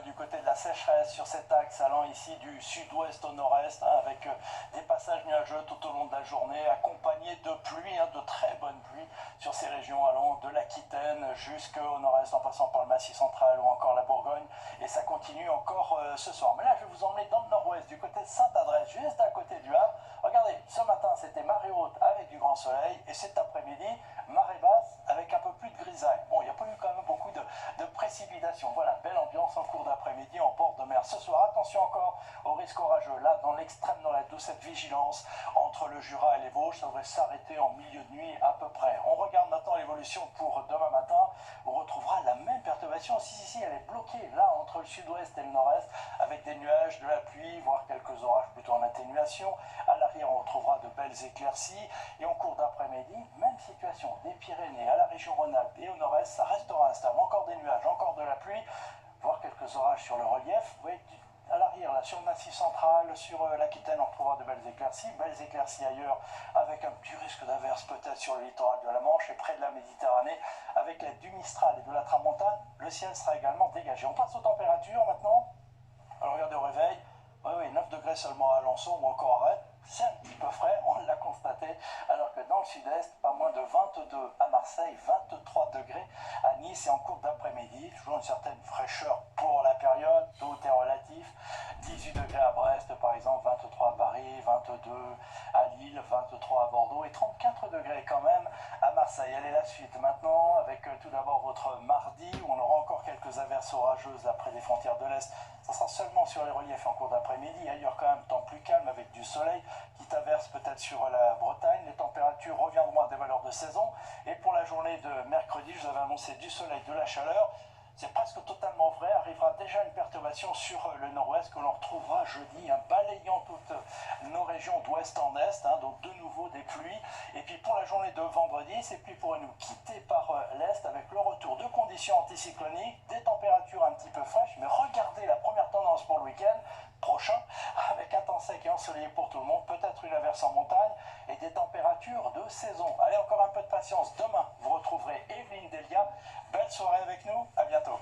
du côté de la sécheresse sur cet axe allant ici du sud-ouest au nord-est, avec des passages nuageux tout au long de la journée, accompagnés de pluie, de très bonnes pluies sur ces régions allant de l'Aquitaine jusqu'au nord-est en passant par le Massif central ou encore la Bourgogne. Et ça continue encore ce soir. Mais là, je vais vous emmener dans le nord-ouest, du côté de Sainte-Adresse, juste à côté du Havre. Regardez, ce matin, c'était marée haute avec du grand soleil, et cet après-midi, marée basse avec un peu plus de grisaille. Bon, il n'y a pas eu quand même beaucoup de précipitations. Voilà, belle ambiance en cours d'après-midi en bord de mer. Ce soir, attention encore au risque orageux. Là, dans l'extrême nord-est, d'où cette vigilance entre le Jura et les Vosges, ça devrait s'arrêter en milieu de nuit à peu près. On regarde maintenant l'évolution pour demain matin. On retrouvera la même perturbation. Si, elle est bloquée là entre le sud-ouest et le nord-est, avec des nuages, de la pluie, voire quelques orages plutôt en atténuation. À l'arrière, on retrouvera de belles éclaircies. Et en cours d'après-midi, même situation des Pyrénées à la région Rhône-Alpes et au nord-est, ça restera instable. Encore des nuages, encore de la pluie, voire quelques orages sur le relief. Vous voyez, à l'arrière, là, sur le Massif central, sur l'Aquitaine, on retrouvera de belles éclaircies ailleurs, avec un petit risque d'averse peut-être sur le littoral de la Manche et près de la Méditerranée, avec l'aide du Mistral et de la Tramontane, le ciel sera également dégagé. On passe aux températures maintenant. Alors regardez au réveil, oui, 9 degrés seulement à Alençon ou encore à Rennes. C'est un petit peu frais, on l'a constaté, alors que dans le sud-est, pas moins de 22 à Marseille, 23 degrés à Nice et en cours d'après-midi, toujours une certaine fraîcheur pour la période, tout est relatif, 18 degrés à Brest par exemple, 23 à Paris, 22 à Lille, 23 à Bordeaux et 34 degrés quand même à Marseille. Allez, la suite maintenant avec tout d'abord votre mardi où on aura encore quelques averses orageuses après des frontières de l'Est. Ça sera seulement sur les reliefs en cours d'après-midi, ailleurs quand même temps plus calme avec du soleil qui t'averse peut-être sur la Bretagne. Les températures reviendront à des valeurs de saison. Et pour la journée de mercredi, je vous avais annoncé du soleil, de la chaleur. C'est presque totalement vrai. Arrivera déjà une perturbation sur le nord-ouest que l'on retrouvera jeudi, balayant toutes nos régions d'ouest en est. Donc de nouveau des pluies. Et puis pour la journée de vendredi, ces pluies pourraient nous quitter par l'est avec le retour de conditions anticycloniques, des températures un petit peu fraîches. Mais regardez la première tendance pour le week-end prochain, avec un temps sec et ensoleillé pour tout le monde, peut-être une averse en montagne et des températures de saison. Allez, encore un peu de patience. Demain, vous retrouverez Evelyne Delia. Belle soirée avec nous. À bientôt.